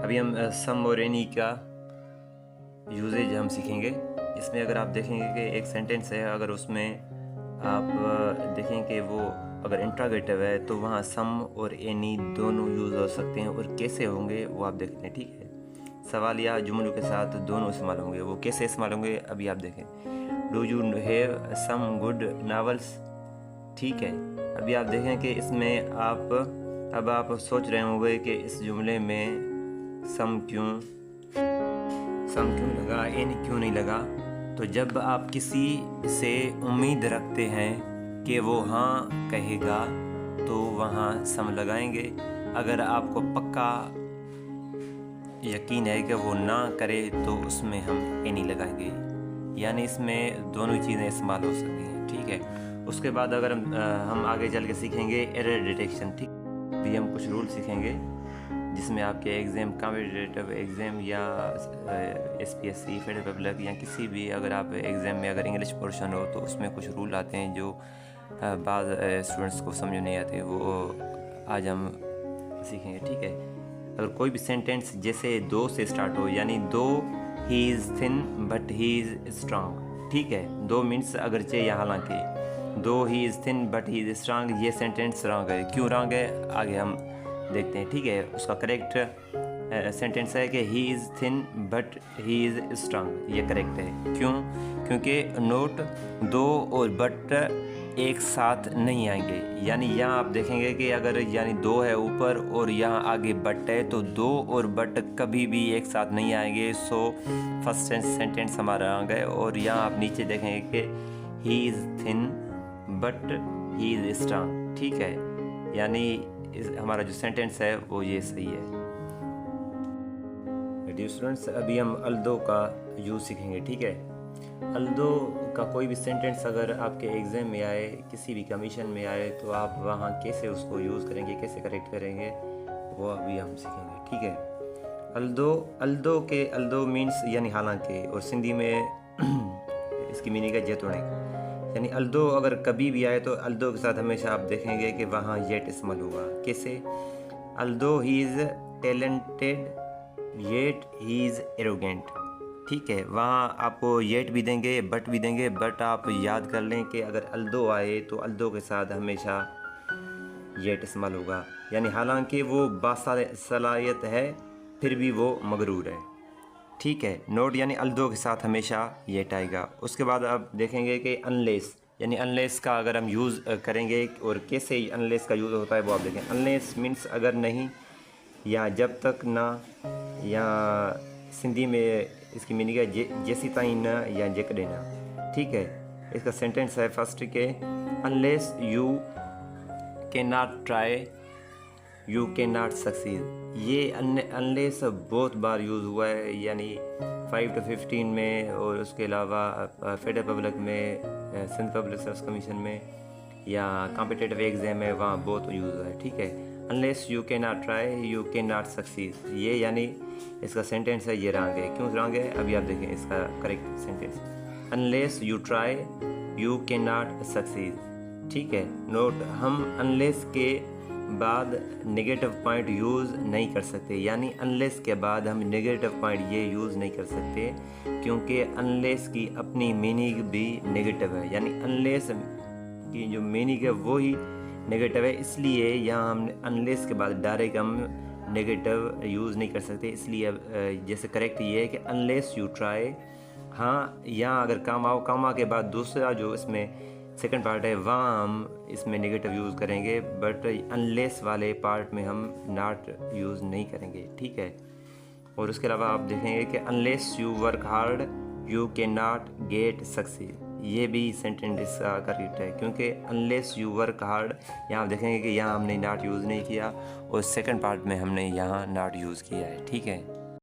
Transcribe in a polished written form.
अभी हम सम और एनी का यूजेज हम सीखेंगे। इसमें अगर आप देखेंगे कि एक सेंटेंस है, अगर उसमें आप देखें कि वो अगर इंट्रोगेटिव है तो वहाँ सम और एनी दोनों यूज़ हो सकते हैं, और कैसे होंगे वो आप देखते हैं। ठीक है, सवाल या जुमलों के साथ दोनों इस्तेमाल होंगे। वो कैसे इस्तेमाल होंगे अभी आप देखें। Do you have some good novels. ठीक है, अभी आप देखें कि इसमें आप सोच रहे होंगे कि इस जुमले में सम क्यों लगा, एनी क्यों नहीं लगा। तो जब आप किसी से उम्मीद रखते हैं कि वो हाँ कहेगा तो वहाँ सम लगाएंगे। अगर आपको पक्का यकीन है कि वो ना करे तो उसमें हम एनी लगाएंगे। यानी इसमें दोनों चीज़ें इस्तेमाल हो सकती हैं। ठीक है, उसके बाद अगर हम आगे चल के सीखेंगे एरर डिटेक्शन। ठीक, भी हम कुछ रूल सीखेंगे जिसमें आपके एग्ज़ाम, कॉम्पिटिटिव एग्ज़ाम या SPSC, फेडरल पब्लिक या किसी भी अगर आप एग्ज़ाम में अगर इंग्लिश पोर्शन हो तो उसमें कुछ रूल आते हैं जो बाद स्टूडेंट्स को समझ नहीं आते, वो आज हम सीखेंगे। ठीक है, अगर कोई भी सेंटेंस जैसे दो से स्टार्ट हो, यानी दो he is thin but he is strong. ठीक है, दो मीन्स अगरचे या हालांकि, दो he is thin but he is strong, ये सेंटेंस रॉन्ग है। क्यों रॉन्ग है आगे हम देखते हैं। ठीक है, उसका करेक्ट सेंटेंस है कि he is thin but he is strong, ये करेक्ट है। क्यों? क्योंकि नोट दो और बट एक साथ नहीं आएंगे। यानी यहाँ आप देखेंगे कि अगर यानी दो है ऊपर और यहाँ आगे बट है तो दो और बट कभी भी एक साथ नहीं आएंगे। सो फर्स्ट सेंटेंस हमारा आ गए। और यहाँ आप नीचे देखेंगे कि he is thin but he is strong. ठीक है, यानी हमारा जो सेंटेंस है वो ये सही है। डियर स्टूडेंट्स, अभी हम अल्दो का यूज़ सीखेंगे। ठीक है, अल्दो का कोई भी सेंटेंस अगर आपके एग्ज़ाम में आए, किसी भी कमीशन में आए, तो आप वहाँ कैसे उसको यूज़ करेंगे, कैसे करेक्ट करेंगे, वो अभी हम सीखेंगे। ठीक है, अल्दो मीन्स यानी हालांकि, और सिंधी में इसकी मीनिंग है जेतोणे। यानी अल्दो अगर कभी भी आए तो अल्दो के साथ हमेशा आप देखेंगे कि वहाँ येट इस्तेमाल होगा। कैसे? Although he is talented yet he is arrogant. ठीक है, वहाँ आपको येट भी देंगे बट भी देंगे, बट आप याद कर लें कि अगर अल्दो आए तो अल्दो के साथ हमेशा येट इस्तेमाल होगा। यानी हालांकि वो बासलाहियत है फिर भी वो मगरूर है। ठीक है, नोट यानी अल्दो के साथ हमेशा येट आएगा। उसके बाद आप देखेंगे कि अनलेस, यानी अनलेस का अगर हम यूज़ करेंगे और कैसे अनलेस का यूज़ होता है वो आप देखें। अनलेस मीन्स अगर नहीं, या जब तक ना, या सिंधी में इसकी मीनिंग है जैसी ताई न या जेकॾहिं न। ठीक है, इसका सेंटेंस है फर्स्ट के unless you can not try you can not succeed. ये अनलेस बहुत बार यूज़ हुआ है, यानी 5 to 15 में, और उसके अलावा फेडरल पब्लिक में, सिंध पब्लिक सर्विस कमीशन में, या कॉम्पिटिटिव एग्ज़ाम में वहाँ बहुत यूज़ है। ठीक है, unless you can not try you can not succeed, ये यानी इसका सेंटेंस है ये रॉन्ग है। क्यों रॉन्ग है अभी आप देखें इसका correct sentence. Unless you try you can not succeed. ठीक है, नोट हम अनलेस के बाद नेगेटिव पॉइंट यूज़ नहीं कर सकते। यानी अनलेस के बाद हम नेगेटिव पॉइंट ये यूज़ नहीं कर सकते, क्योंकि अनलेस की अपनी मीनिंग भी नेगेटिव है। यानी अनलेस की जो मीनिंग है वो ही नेगेटिव है, इसलिए यहाँ हम अनलेस के बाद डायरेक्ट हम नेगेटिव यूज़ नहीं कर सकते। इसलिए जैसे करेक्ट ये है कि अनलेस यू ट्राई। हाँ, यहाँ अगर कामा के बाद दूसरा जो इसमें सेकंड पार्ट है वहाँ हम इसमें नेगेटिव यूज़ करेंगे, बट अनलेस वाले पार्ट में हम नॉट यूज़ नहीं करेंगे। ठीक है, और उसके अलावा आप देखेंगे कि unless you work hard you can not gate succeed, ये भी सेंटेंस इसका करेक्ट है, क्योंकि अनलेस यू वर्क हार्ड, यहाँ आप देखेंगे कि यहाँ हमने नॉट यूज़ नहीं किया, और सेकंड पार्ट में हमने यहाँ नॉट यूज़ किया है। ठीक है।